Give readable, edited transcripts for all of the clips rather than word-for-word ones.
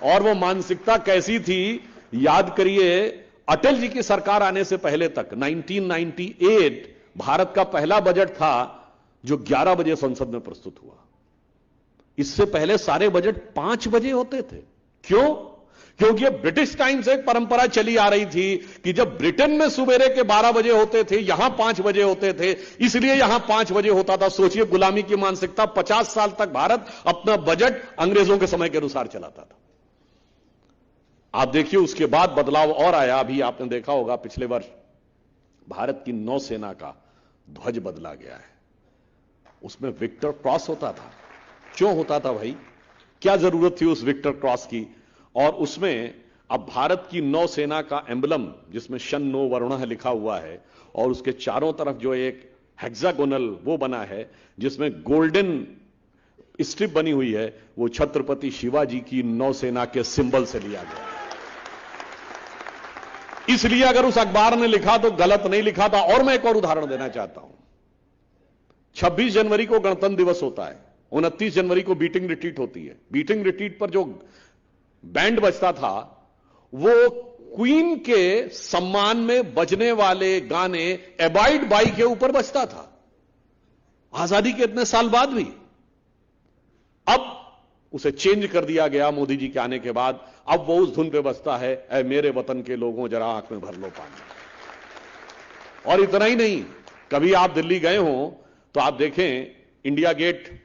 और वो मानसिकता कैसी थी, याद करिए, अटल जी की सरकार आने से पहले तक 1998 भारत का पहला बजट था जो 11 बजे संसद में प्रस्तुत हुआ। इससे पहले सारे बजट 5 बजे होते थे। क्यों? क्योंकि ब्रिटिश टाइम से एक परंपरा चली आ रही थी कि जब ब्रिटेन में सुबेरे के 12 बजे होते थे, यहां 5 बजे होते थे, इसलिए यहां 5 बजे होता था। सोचिए, गुलामी की मानसिकता, 50 साल तक भारत अपना बजट अंग्रेजों के समय के अनुसार चलाता था। आप देखिए, उसके बाद बदलाव और आया। अभी आपने देखा होगा, पिछले वर्ष भारत की नौसेना का ध्वज बदला गया है। उसमें विक्टर क्रॉस होता था। क्यों होता था भाई? क्या जरूरत थी उस विक्टर क्रॉस की? और उसमें अब भारत की नौसेना का एम्बलम, जिसमें शन नो वरुणः लिखा हुआ है, और उसके चारों तरफ जो एक हेक्सागोनल वो बना है जिसमें गोल्डन स्ट्रिप बनी हुई है, वो छत्रपति शिवाजी की नौसेना के सिंबल से लिया गया। इसलिए अगर उस अखबार ने लिखा तो गलत नहीं लिखा था। और मैं एक और उदाहरण देना चाहता हूं। 26 जनवरी को गणतंत्र दिवस होता है, 29 जनवरी को बीटिंग रिट्रीट होती है। बीटिंग रिट्रीट पर जो बैंड बजता था वो क्वीन के सम्मान में बजने वाले गाने एबाइड बाई के ऊपर बजता था, आजादी के इतने साल बाद भी। अब उसे चेंज कर दिया गया मोदी जी के आने के बाद। अब वो उस धुन पे बजता है, ऐ मेरे वतन के लोगों जरा आंख में भर लो पानी। और इतना ही नहीं, कभी आप दिल्ली गए हो तो आप देखें, इंडिया गेट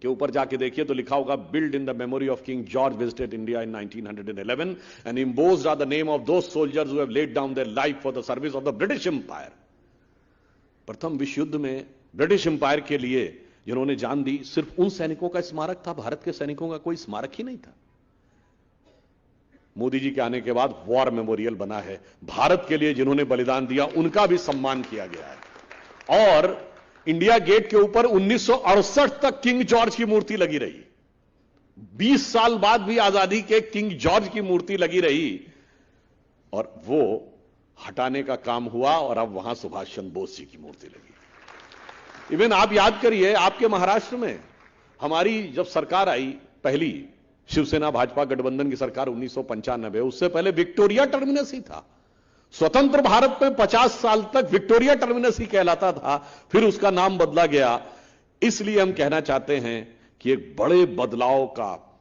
के ऊपर जाके देखिए तो लिखा होगा, build in the memory of King George visited India in 1911 and imposed are the name of those soldiers who have laid down their life for the service of the British Empire. प्रथम विश्व युद्ध में British empire के लिए जिन्होंने जान दी, सिर्फ उन सैनिकों का स्मारक था, भारत के सैनिकों का कोई स्मारक ही नहीं था। मोदी जी के आने के बाद वॉर मेमोरियल बना है। भारत के लिए जिन्होंने बलिदान दिया उनका भी सम्मान किया गया है। और इंडिया गेट के ऊपर 1968 तक किंग जॉर्ज की मूर्ति लगी रही। 20 साल बाद भी आजादी के किंग जॉर्ज की मूर्ति लगी रही, और वो हटाने का काम हुआ और अब वहां सुभाष चंद्र बोस जी की मूर्ति लगी। इवन आप याद करिए, आपके महाराष्ट्र में हमारी जब सरकार आई, पहली शिवसेना भाजपा गठबंधन की सरकार 1995, उससे पहले विक्टोरिया टर्मिनस ही था। स्वतंत्र भारत में 50 साल तक विक्टोरिया टर्मिनस ही कहलाता था, फिर उसका नाम बदला गया। इसलिए हम कहना चाहते हैं कि एक बड़े बदलाव का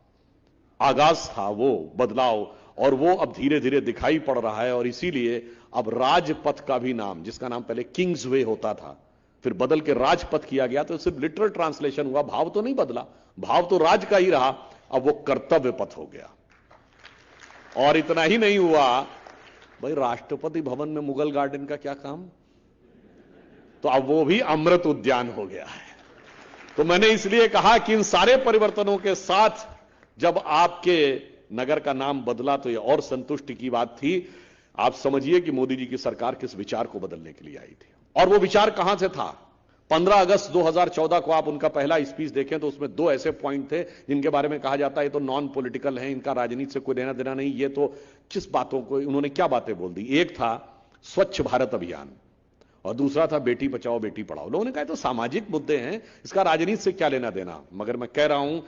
आगाज था वो बदलाव, और वो अब धीरे धीरे दिखाई पड़ रहा है। और इसीलिए अब राजपथ का भी नाम, जिसका नाम पहले किंग्स वे होता था, फिर बदल के राजपथ किया गया। तो सिर्फ लिटरल ट्रांसलेशन हुआ, भाव तो नहीं बदला, भाव तो राज का ही रहा, अब वो कर्तव्य पथ हो गया। और इतना ही नहीं हुआ भाई, राष्ट्रपति भवन में मुगल गार्डन का क्या काम, तो अब वो भी अमृत उद्यान हो गया है। तो मैंने इसलिए कहा कि इन सारे परिवर्तनों के साथ जब आपके नगर का नाम बदला तो ये और संतुष्टि की बात थी। आप समझिए कि मोदी जी की सरकार किस विचार को बदलने के लिए आई थी, और वो विचार कहां से था। 15 अगस्त 2014 को आप उनका पहला स्पीच देखें तो उसमें 2 ऐसे पॉइंट थे जिनके बारे में कहा जाता है ये तो नॉन पॉलिटिकल है, इनका राजनीति से कोई लेना देना नहीं। ये तो किस बातों को, उन्होंने क्या बातें बोल दी। एक था स्वच्छ भारत अभियान और दूसरा था बेटी बचाओ बेटी पढ़ाओ। लोगों ने कहा तो सामाजिक मुद्दे हैं, इसका राजनीति से क्या लेना देना। मगर मैं कह रहा हूं,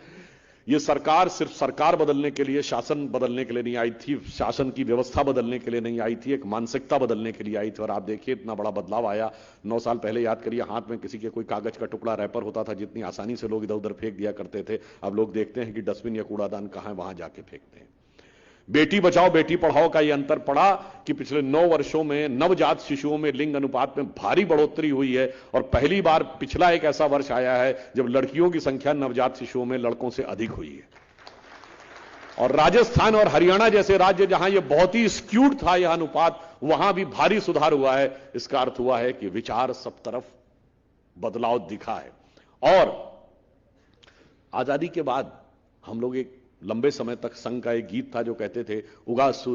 यह सरकार सिर्फ सरकार बदलने के लिए, शासन बदलने के लिए नहीं आई थी, शासन की व्यवस्था बदलने के लिए नहीं आई थी, एक मानसिकता बदलने के लिए आई थी। और आप देखिए इतना बड़ा बदलाव आया। 9 साल पहले याद करिए, हाथ में किसी के कोई कागज का टुकड़ा रैपर होता था, जितनी आसानी से लोग इधर उधर फेंक दिया करते थे, अब लोग देखते हैं कि डस्टबिन या कूड़ादान कहां है, वहां जाके फेंकते हैं। बेटी बचाओ बेटी पढ़ाओ का यह अंतर पड़ा कि पिछले 9 वर्षों में नवजात शिशुओं में लिंग अनुपात में भारी बढ़ोतरी हुई है, और पहली बार पिछला एक ऐसा वर्ष आया है जब लड़कियों की संख्या नवजात शिशुओं में लड़कों से अधिक हुई है। और राजस्थान और हरियाणा जैसे राज्य जहां यह बहुत ही स्क्यूड था यह अनुपात, वहां भी भारी सुधार हुआ है। इसका अर्थ हुआ है कि विचार सब तरफ बदलाव दिखा है। और आजादी के बाद हम लोग एक लंबे समय तक संघ का एक गीत था जो कहते थे, उगा सूर्य